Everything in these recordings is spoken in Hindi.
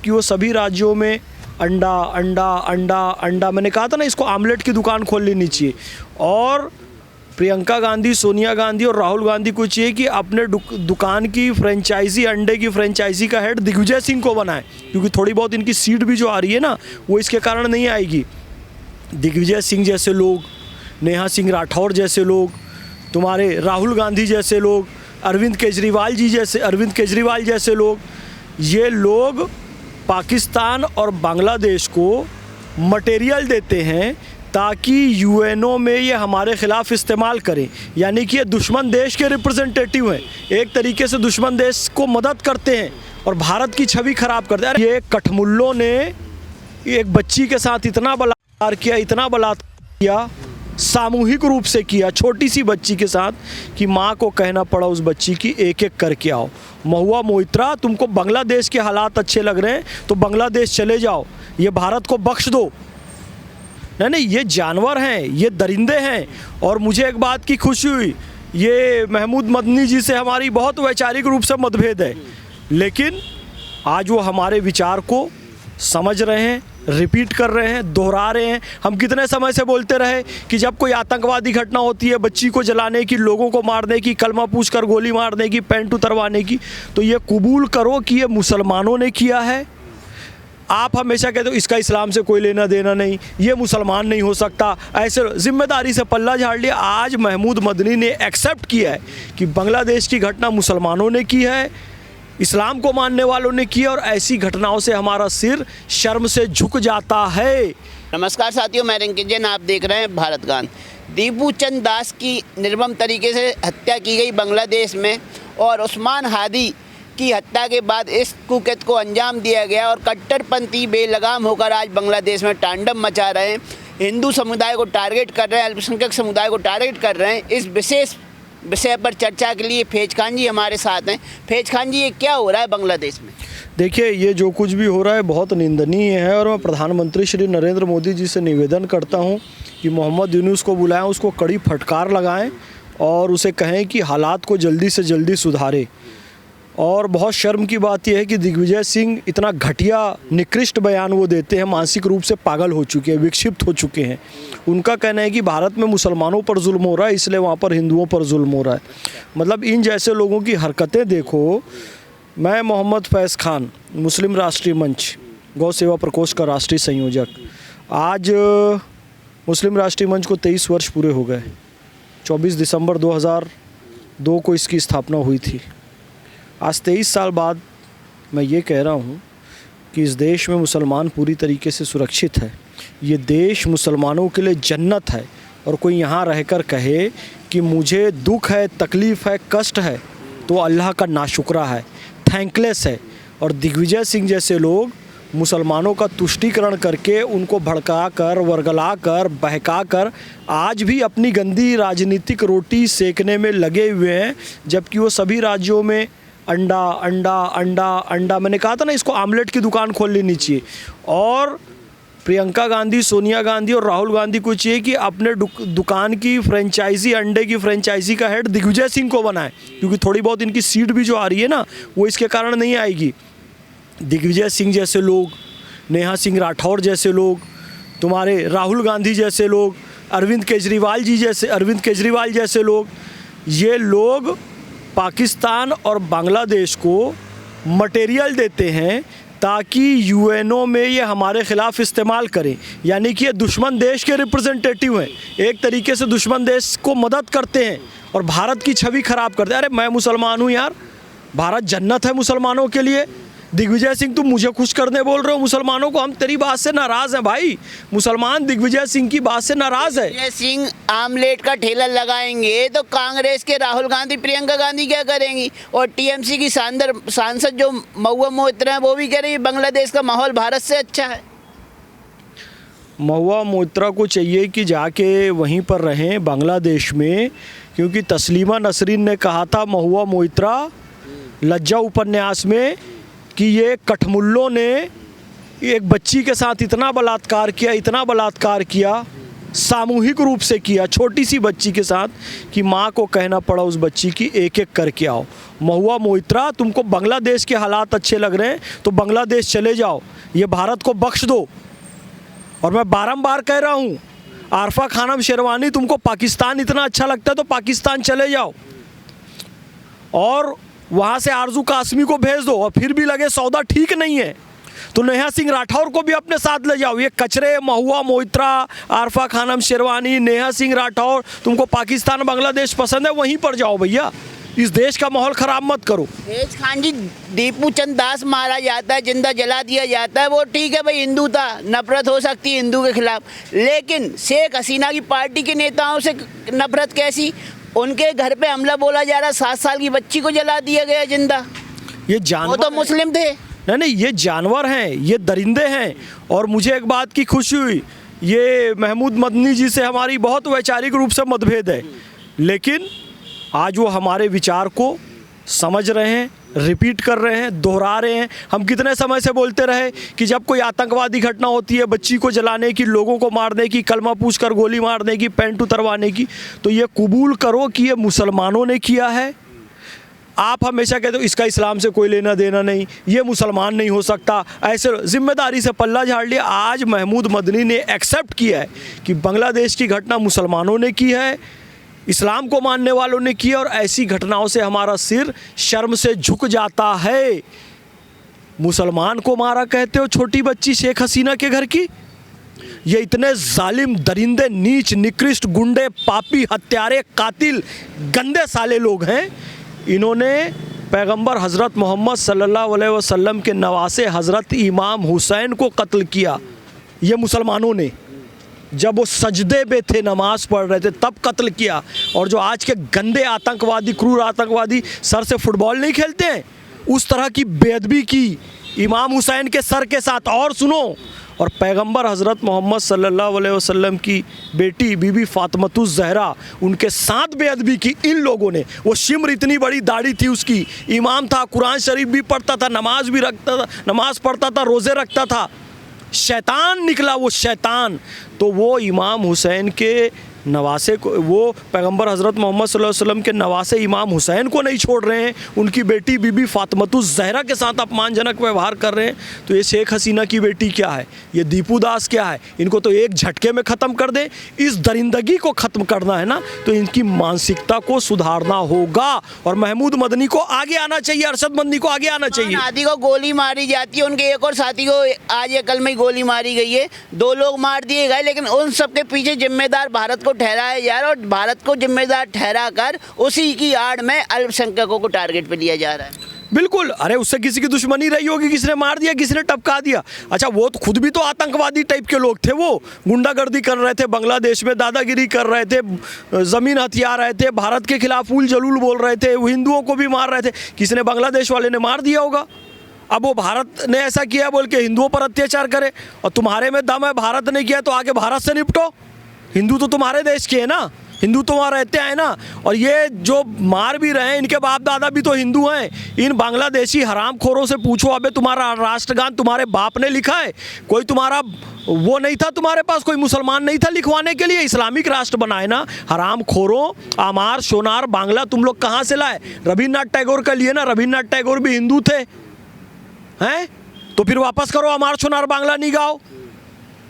जबकि वो सभी राज्यों में अंडा अंडा अंडा अंडा, मैंने कहा था ना इसको आमलेट की दुकान खोल लेनी चाहिए। और प्रियंका गांधी, सोनिया गांधी और राहुल गांधी को चाहिए कि अपने दुकान की फ्रेंचाइजी, अंडे की फ्रेंचाइजी का हेड दिग्विजय सिंह को बनाएं, क्योंकि थोड़ी बहुत इनकी सीट भी जो आ रही है ना वो इसके कारण नहीं आएगी। दिग्विजय सिंह जैसे लोग, नेहा सिंह राठौर जैसे लोग, तुम्हारे राहुल गांधी जैसे लोग, अरविंद केजरीवाल जैसे लोग, ये लोग पाकिस्तान और बांग्लादेश को मटेरियल देते हैं ताकि यूएनओ में ये हमारे ख़िलाफ़ इस्तेमाल करें। यानी कि ये दुश्मन देश के रिप्रेजेंटेटिव हैं, एक तरीके से दुश्मन देश को मदद करते हैं और भारत की छवि ख़राब करते हैं। ये कठमुल्लों ने एक बच्ची के साथ इतना बलात्कार किया, सामूहिक रूप से किया, छोटी सी बच्ची के साथ, कि माँ को कहना पड़ा उस बच्ची की एक एक करके आओ। महुआ मोइत्रा, तुमको बांग्लादेश के हालात अच्छे लग रहे हैं तो बांग्लादेश चले जाओ, ये भारत को बख्श दो। नहीं, ये जानवर हैं, ये दरिंदे हैं। और मुझे एक बात की खुशी हुई, ये महमूद मदनी जी से हमारी बहुत वैचारिक रूप से मतभेद है, लेकिन आज वो हमारे विचार को समझ रहे हैं, रिपीट कर रहे हैं, दोहरा रहे हैं। हम कितने समय से बोलते रहे कि जब कोई आतंकवादी घटना होती है, बच्ची को जलाने की, लोगों को मारने की, कलमा पूछकर गोली मारने की, पैंट उतरवाने की, तो ये कबूल करो कि ये मुसलमानों ने किया है। आप हमेशा कहते हो इसका इस्लाम से कोई लेना देना नहीं, ये मुसलमान नहीं हो सकता, ऐसे जिम्मेदारी से पल्ला झाड़ लिया। आज महमूद मदनी ने एक्सेप्ट किया है कि बांग्लादेश की घटना मुसलमानों ने की है, इस्लाम को मानने वालों ने की, और ऐसी घटनाओं से हमारा सिर शर्म से झुक जाता है। नमस्कार साथियों, मैं रिंकी जैन, आप देख रहे हैं भारत गान। दीपू चंद दास की निर्मम तरीके से हत्या की गई बांग्लादेश में, और उस्मान हादी की हत्या के बाद इस कुकृत्य को अंजाम दिया गया, और कट्टरपंथी बेलगाम होकर आज बांग्लादेश में तांडव मचा रहे हैं, हिंदू समुदाय को टारगेट कर रहे हैं, अल्पसंख्यक समुदाय को टारगेट कर रहे हैं। इस विशेष विषय पर चर्चा के लिए फैज खान जी हमारे साथ हैं। फैज खान जी, ये क्या हो रहा है बांग्लादेश में? देखिए, ये जो कुछ भी हो रहा है बहुत निंदनीय है, और मैं प्रधानमंत्री श्री नरेंद्र मोदी जी से निवेदन करता हूं कि मोहम्मद यूनुस को बुलाएं, उसको कड़ी फटकार लगाएं और उसे कहें कि हालात को जल्दी से जल्दी सुधारे। और बहुत शर्म की बात यह है कि दिग्विजय सिंह इतना घटिया निकृष्ट बयान वो देते हैं, मानसिक रूप से पागल हो चुके हैं, विक्षिप्त हो चुके हैं। उनका कहना है कि भारत में मुसलमानों पर जुल्म हो रहा है, इसलिए वहाँ पर हिंदुओं पर जुल्म हो रहा है। मतलब इन जैसे लोगों की हरकतें देखो। मैं मोहम्मद फैज़ खान, मुस्लिम राष्ट्रीय मंच गौ सेवा प्रकोष्ठ का राष्ट्रीय संयोजक, आज मुस्लिम राष्ट्रीय मंच को 23 वर्ष पूरे हो गए। 24 दिसंबर 2002 को इसकी स्थापना हुई थी। आज 23 साल बाद मैं ये कह रहा हूँ कि इस देश में मुसलमान पूरी तरीके से सुरक्षित है। ये देश मुसलमानों के लिए जन्नत है, और कोई यहाँ रहकर कहे कि मुझे दुख है, तकलीफ़ है, कष्ट है, तो अल्लाह का नाशुक्रा है, थैंकलेस है। और दिग्विजय सिंह जैसे लोग मुसलमानों का तुष्टीकरण करके, उनको भड़का कर, वर्गला कर, बहका कर आज भी अपनी गंदी राजनीतिक रोटी सेकने में लगे हुए हैं, जबकि वो सभी राज्यों में अंडा अंडा अंडा अंडा, मैंने कहा था ना इसको आमलेट की दुकान खोल लेनी चाहिए। और प्रियंका गांधी, सोनिया गांधी और राहुल गांधी को चाहिए कि अपने दुकान की फ्रेंचाइजी, अंडे की फ्रेंचाइजी का हेड दिग्विजय सिंह को बनाएं, क्योंकि थोड़ी बहुत इनकी सीट भी जो आ रही है ना वो इसके कारण नहीं आएगी। दिग्विजय सिंह जैसे लोग, नेहा सिंह राठौर जैसे लोग, तुम्हारे राहुल गांधी जैसे लोग, अरविंद केजरीवाल जैसे लोग, ये लोग पाकिस्तान और बांग्लादेश को मटेरियल देते हैं ताकि यूएनओ में ये हमारे ख़िलाफ़ इस्तेमाल करें। यानी कि ये दुश्मन देश के रिप्रेजेंटेटिव हैं, एक तरीके से दुश्मन देश को मदद करते हैं और भारत की छवि ख़राब करते हैं। अरे मैं मुसलमान हूँ यार, भारत जन्नत है मुसलमानों के लिए। दिग्विजय सिंह, तुम मुझे खुश करने बोल रहे हो मुसलमानों को? हम तेरी बात से नाराज़ हैं भाई। मुसलमान दिग्विजय सिंह की बात से नाराज़ है। दिग्विजय सिंह आमलेट का ठेला लगाएंगे तो कांग्रेस के राहुल गांधी, प्रियंका गांधी क्या करेंगी? और टीएमसी की सांसद जो महुआ मोइत्रा है वो भी कह रही है बांग्लादेश का माहौल भारत से अच्छा है। महुआ मोइत्रा को चाहिए कि जाके वहीं पर रहें बांग्लादेश में, क्योंकि तस्लीमा नसरीन ने कहा था महुआ मोइत्रा लज्जा उपन्यास में कि ये कठमुल्लों ने एक बच्ची के साथ इतना बलात्कार किया सामूहिक रूप से किया, छोटी सी बच्ची के साथ, कि माँ को कहना पड़ा उस बच्ची की एक एक करके आओ। महुआ मोइत्रा, तुमको बांग्लादेश के हालात अच्छे लग रहे हैं तो बांग्लादेश चले जाओ, ये भारत को बख्श दो। और मैं बारंबार कह रहा हूँ, आरफा खानम शेरवानी, तुमको पाकिस्तान इतना अच्छा लगता है तो पाकिस्तान चले जाओ और वहाँ से आरजू कासमी को भेज दो। और फिर भी लगे सौदा ठीक नहीं है तो नेहा सिंह राठौर को भी अपने साथ ले जाओ। ये कचरे महुआ मोइत्रा, आरफा खानम शेरवानी, नेहा सिंह राठौर, तुमको पाकिस्तान बांग्लादेश पसंद है, वहीं पर जाओ भैया, इस देश का माहौल ख़राब मत करो। फैज खान जी, दीपू चंद दास मारा जाता है, जिंदा जला दिया जाता है, वो ठीक है भाई, हिंदू था, नफरत हो सकती है हिंदू के खिलाफ, लेकिन शेख हसीना की पार्टी के नेताओं से नफरत कैसी? उनके घर पे हमला बोला जा रहा, 7 साल की बच्ची को जला दिया गया जिंदा। ये वो जानवर तो मुस्लिम थे। नहीं, ये जानवर हैं, ये दरिंदे हैं। और मुझे एक बात की खुशी हुई, ये महमूद मदनी जी से हमारी बहुत वैचारिक रूप से मतभेद है, लेकिन आज वो हमारे विचार को समझ रहे हैं, रिपीट कर रहे हैं, दोहरा रहे हैं। हम कितने समय से बोलते रहे कि जब कोई आतंकवादी घटना होती है, बच्ची को जलाने की, लोगों को मारने की, कलमा पूछकर गोली मारने की, पैंट उतरवाने की, तो ये कबूल करो कि ये मुसलमानों ने किया है। आप हमेशा कहते हो इसका इस्लाम से कोई लेना देना नहीं, ये मुसलमान नहीं हो सकता, ऐसे जिम्मेदारी से पल्ला झाड़ लिया। आज महमूद मदनी ने एक्सेप्ट किया है कि बांग्लादेश की घटना मुसलमानों ने की है, इस्लाम को मानने वालों ने किया, और ऐसी घटनाओं से हमारा सिर शर्म से झुक जाता है। मुसलमान को मारा कहते हो छोटी बच्ची शेख हसीना के घर की? ये इतने जालिम, दरिंदे, नीच, निकृष्ट, गुंडे, पापी, हत्यारे, कातिल, गंदे साले लोग हैं। इन्होंने पैगंबर हज़रत मोहम्मद सल्लल्लाहु अलैहि वसल्लम के नवासे हज़रत इमाम हुसैन को कत्ल किया। ये मुसलमानों ने, जब वो सजदे पे थे, नमाज पढ़ रहे थे, तब कत्ल किया। और जो आज के गंदे आतंकवादी, क्रूर आतंकवादी सर से फुटबॉल नहीं खेलते हैं, उस तरह की बेअदबी की इमाम हुसैन के सर के साथ। और सुनो, और पैगंबर हज़रत मोहम्मद सल्लल्लाहु अलैहि वसल्लम की बेटी बीबी फातिमतुज़ ज़हरा, उनके साथ बेअदबी की इन लोगों ने। वो शिम्र, इतनी बड़ी दाढ़ी थी उसकी, इमाम था, कुरान शरीफ भी पढ़ता था, नमाज भी रखता था, नमाज पढ़ता था, रोज़े रखता था। शैतान निकला वो, शैतान। तो वो इमाम हुसैन के नवासे को, वो पैगंबर हज़रत मोहम्मद सल्लल्लाहु अलैहि वसल्लम के नवासे इमाम हुसैन को नहीं छोड़ रहे हैं, उनकी बेटी बीबी फातिमतुज़ ज़हरा के साथ अपमानजनक व्यवहार कर रहे हैं। तो ये शेख हसीना की बेटी क्या है, ये दीपू दास क्या है? इनको तो एक झटके में ख़त्म कर दें। इस दरिंदगी को ख़त्म करना है ना, तो इनकी मानसिकता को सुधारना होगा। और महमूद मदनी को आगे आना चाहिए, अरशद मदनी को आगे आना चाहिए। साथी को गोली मारी जाती है, उनके एक और साथी को आज या कल में गोली मारी गई है, 2 लोग मार दिए गए, लेकिन उन सब के पीछे जिम्मेदार भारत को ठहराया जा रहा है, और भारत को जिम्मेदार ठहरा कर उसी की आड़ में अल्पसंख्यकों को टारगेट पे लिया जा रहा है। बिल्कुल, अरे उससे किसी की दुश्मनी रही होगी, किसी ने मार दिया, किसी ने टपका दिया। अच्छा, वो तो खुद भी तो आतंकवादी टाइप के लोग थे, वो गुंडागर्दी कर रहे थे, बांग्लादेश में दादागिरी कर रहे थे, ज़मीन हथिया रहे थे, भारत के खिलाफ उल जलूल बोल रहे थे, हिंदुओं को भी मार रहे थे। किसी ने, बांग्लादेश वाले ने मार दिया होगा। अब वो भारत ने ऐसा किया बोल के हिंदुओं पर अत्याचार करे, और तुम्हारे में दम है, भारत ने किया तो आगे भारत से निपटो। हिंदू तो तुम्हारे देश के हैं ना, हिंदू तो वहाँ रहते हैं ना। और ये जो मार भी रहे हैं, इनके बाप दादा भी तो हिंदू हैं। इन बांग्लादेशी हरामखोरों से पूछो, अबे तुम्हारा राष्ट्रगान तुम्हारे बाप ने लिखा है? कोई तुम्हारा वो नहीं था, तुम्हारे पास कोई मुसलमान नहीं था लिखवाने के लिए? इस्लामिक राष्ट्र बनाए ना। हरामखोरों, आमार, सोनार, बांग्ला तुम लोग कहाँ से लाए? रविन्द्रनाथ टैगोर का लिए ना, रविन्द्रनाथ टैगोर भी हिंदू थे, हैं? तो फिर वापस करो, आमार, सोनार, बांग्ला नहीं गाओ।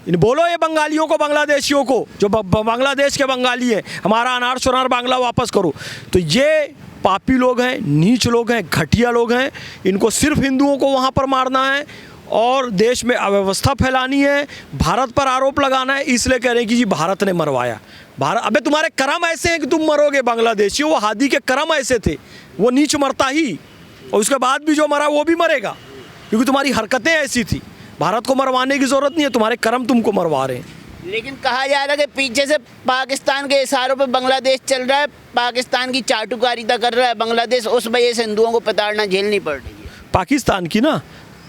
बोलो ये बंगालियों को, बांग्लादेशियों को, जो बांग्लादेश के बंगाली हैं, हमारा अनार शोनार बांग्ला वापस करो। तो ये पापी लोग हैं, नीच लोग हैं, घटिया लोग हैं। इनको सिर्फ हिंदुओं को वहाँ पर मारना है और देश में अव्यवस्था फैलानी है, भारत पर आरोप लगाना है। इसलिए कह रहे हैं कि जी भारत ने मरवाया। भारत, अबे तुम्हारे कर्म ऐसे हैं कि तुम मरोगे बांग्लादेशियों। वो हादी के कर्म ऐसे थे, वो नीच मरता ही, और उसके बाद भी जो मरा वो भी मरेगा, क्योंकि तुम्हारी हरकतें ऐसी थी। भारत को मरवाने की ज़रूरत नहीं है, तुम्हारे कर्म तुमको मरवा रहे हैं। लेकिन कहा जा रहा है कि पीछे से पाकिस्तान के इशारों पे बांग्लादेश चल रहा है, पाकिस्तान की चाटुकारिता कर रहा है बांग्लादेश, उस वजह से हिंदुओं को प्रताड़ना झेलनी पड़ रही है। पाकिस्तान की ना,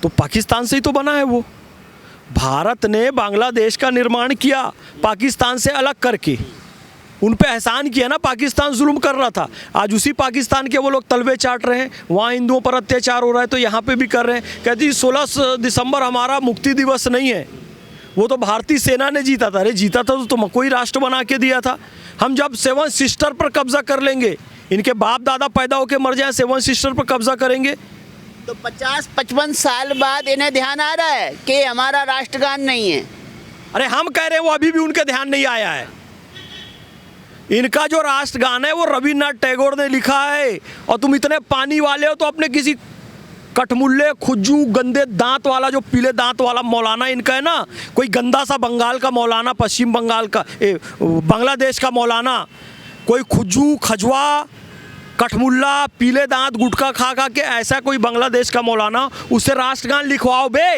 तो पाकिस्तान से ही तो बना है वो। भारत ने बांग्लादेश का निर्माण किया पाकिस्तान से अलग करके, उन पे एहसान किया ना। पाकिस्तान जुल्म कर रहा था, आज उसी पाकिस्तान के वो लोग तलवे चाट रहे हैं। वहाँ हिंदुओं पर अत्याचार हो रहा है तो यहाँ पे भी कर रहे हैं। कहती 16 दिसंबर हमारा मुक्ति दिवस नहीं है, वो तो भारतीय सेना ने जीता था। अरे जीता था तो तुमको ही राष्ट्र बना के दिया था। हम जब 7 सिस्टर पर कब्जा कर लेंगे, इनके बाप दादा पैदा होके मर जाए, 7 सिस्टर पर कब्जा करेंगे। तो 50-55 साल बाद इन्हें ध्यान आ रहा है कि हमारा राष्ट्रगान नहीं है। अरे हम कह रहे हैं वो अभी भी उनके ध्यान नहीं आया है। इनका जो राष्ट्रगान है वो रविन्द्रनाथ टैगोर ने लिखा है, और तुम इतने पानी वाले हो तो अपने किसी कठमुल्ले खुज्जू गंदे दांत वाला, जो पीले दांत वाला मौलाना इनका है ना, कोई गंदा सा बंगाल का मौलाना, पश्चिम बंगाल का बांग्लादेश का मौलाना, कोई खुज्जू खजवा कठमुल्ला पीले दांत गुटखा खा खा के ऐसा कोई बांग्लादेश का मौलाना, उससे राष्ट्रगान लिखवाओ बे।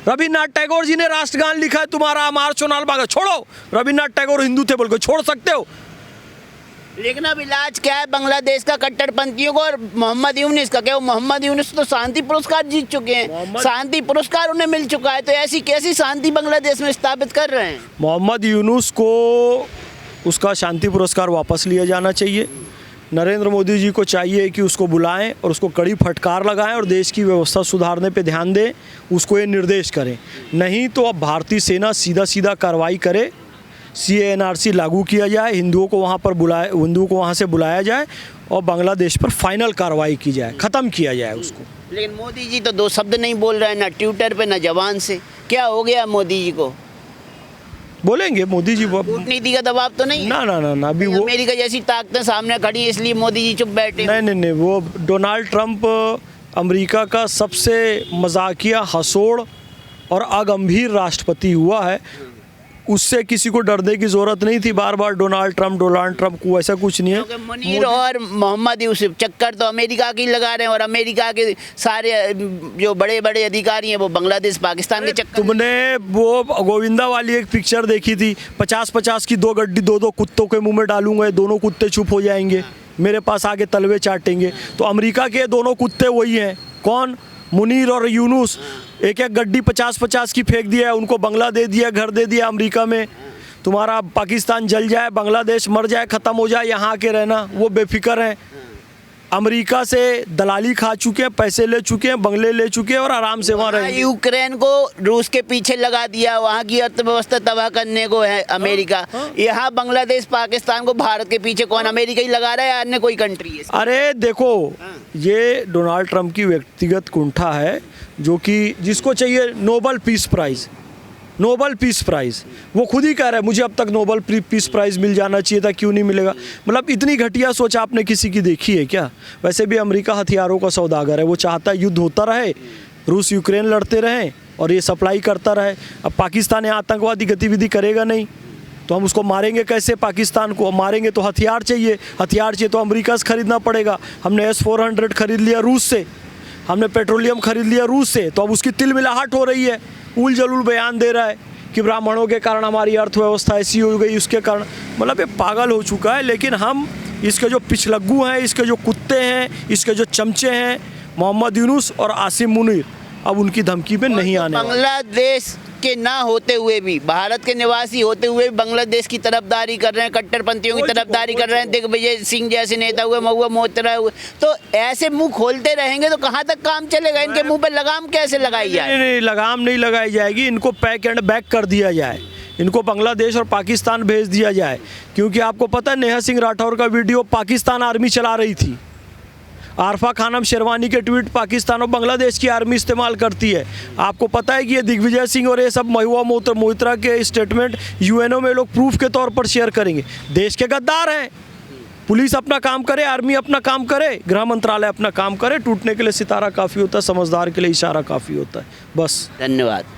रविन्द्रनाथ टैगोर जी ने राष्ट्रगान लिखा है, तुम्हारा अमार सोनाल बागा छोड़ो। रविन्द्रनाथ टैगोर हिंदू थे बोल के छोड़ सकते हो? लेकिन अब इलाज क्या है बांग्लादेश का कट्टरपंथियों को और मोहम्मद यूनुस का? क्या मोहम्मद यूनुस तो शांति पुरस्कार जीत चुके हैं, शांति पुरस्कार उन्हें मिल चुका है, तो ऐसी कैसी शांति बांग्लादेश में स्थापित कर रहे हैं? मोहम्मद यूनुस को उसका शांति पुरस्कार वापस लिया जाना चाहिए। नरेंद्र मोदी जी को चाहिए कि उसको बुलाएं और उसको कड़ी फटकार लगाएं और देश की व्यवस्था सुधारने पे ध्यान दें, उसको ये निर्देश करें। नहीं तो अब भारतीय सेना सीधा सीधा कार्रवाई करे, CANRC लागू किया जाए, हिंदुओं को वहाँ से बुलाया जाए और बांग्लादेश पर फाइनल कार्रवाई की जाए, ख़त्म किया जाए उसको। लेकिन मोदी जी तो 2 शब्द नहीं बोल रहे हैं, ना ट्विटर पे ना जबान से। क्या हो गया मोदी जी को? बोलेंगे मोदी जी, कूटनीति का दबाव तो नहीं? ना अभी वो अमेरिका जैसी ताकतें सामने खड़ी है इसलिए मोदी जी चुप बैठे? नहीं, वो डोनाल्ड ट्रंप अमेरिका का सबसे मजाकिया, हंसोड़ और अगंभीर राष्ट्रपति हुआ है। उससे किसी को डरने की ज़रूरत नहीं थी। बार बार डोनाल्ड ट्रंप को, ऐसा कुछ नहीं है। क्योंकि मुनीर और मोहम्मद यूसुफ चक्कर तो अमेरिका की लगा रहे हैं, और अमेरिका के सारे जो बड़े बड़े अधिकारी हैं वो बांग्लादेश पाकिस्तान के चक्कर। तुमने वो गोविंदा वाली एक पिक्चर देखी थी, 50-50 की 2 गड्डी 2 कुत्तों के मुंह में डालूंगा, दोनों कुत्ते चुप हो जाएंगे, मेरे पास आगे तलवे चाटेंगे। तो अमेरिका के दोनों कुत्ते वही हैं। कौन? मुनीर और यूनुस। एक गड्डी 50-50 की फेंक दिया है, उनको बंगला दे दिया, घर दे दिया अमेरिका में। तुम्हारा पाकिस्तान जल जाए, बांग्लादेश मर जाए, ख़त्म हो जाए, यहाँ आके रहना, वो बेफिक्र हैं। अमेरिका से दलाली खा चुके हैं, पैसे ले चुके हैं, बंगले ले चुके हैं और आराम से वहाँ रहेंगे। यूक्रेन को रूस के पीछे लगा दिया, वहाँ की अर्थव्यवस्था तबाह करने को है अमेरिका। यहाँ बांग्लादेश पाकिस्तान को भारत के पीछे कौन? अमेरिका ही लगा रहा है या अन्य कोई कंट्री है? अरे देखो, ये डोनाल्ड ट्रंप की व्यक्तिगत कुंठा है, जो कि जिसको चाहिए नोबल पीस प्राइज़, वो खुद ही कह रहा है मुझे अब तक नोबल पीस प्राइज़ मिल जाना चाहिए था, क्यों नहीं मिलेगा? मतलब इतनी घटिया सोच आपने किसी की देखी है क्या? वैसे भी अमेरिका हथियारों का सौदागर है, वो चाहता है युद्ध होता रहे, रूस यूक्रेन लड़ते रहें और ये सप्लाई करता रहे। अब पाकिस्तान आतंकवादी गतिविधि करेगा नहीं तो हम उसको मारेंगे कैसे? पाकिस्तान को मारेंगे तो हथियार चाहिए तो अमेरिका से ख़रीदना पड़ेगा। हमने S-400 खरीद लिया रूस से, हमने पेट्रोलियम खरीद लिया रूस से, तो अब उसकी तिलमिलाहट हो रही है। उल जलूल बयान दे रहा है कि ब्राह्मणों के कारण हमारी अर्थव्यवस्था ऐसी हो गई, उसके कारण। मतलब ये पागल हो चुका है। लेकिन हम इसके जो पिछलग्गू हैं, इसके जो कुत्ते हैं, इसके जो चमचे हैं, मोहम्मद यूनुस और आसिम मुनीर, अब उनकी धमकी पे नहीं आने। बांग्लादेश के ना होते हुए भी, भारत के निवासी होते हुए भी बांग्लादेश की तरफदारी कर रहे हैं, कट्टरपंथियों की तरफदारी कर रहे हैं, दिग्विजय सिंह जैसे नेता हुए, महुआ मोइत्रा हुए। तो ऐसे मुंह खोलते रहेंगे तो कहाँ तक काम चलेगा? इनके मुंह पे लगाम कैसे लगाई जाए? नहीं, लगाम नहीं लगाई जाएगी। इनको पैक एंड बैक कर दिया जाए, इनको बांग्लादेश और पाकिस्तान भेज दिया जाए। क्योंकि आपको पता है नेहा सिंह राठौर का वीडियो पाकिस्तान आर्मी चला रही थी। आरफा खानम शेरवानी के ट्वीट पाकिस्तान और बांग्लादेश की आर्मी इस्तेमाल करती है। आपको पता है कि ये दिग्विजय सिंह और ये सब महुआ मोइत्रा के स्टेटमेंट UNO में लोग प्रूफ के तौर पर शेयर करेंगे। देश के गद्दार हैं। पुलिस अपना काम करे, आर्मी अपना काम करे, गृह मंत्रालय अपना काम करे। टूटने के लिए सितारा काफ़ी होता है, समझदार के लिए इशारा काफ़ी होता है। बस, धन्यवाद।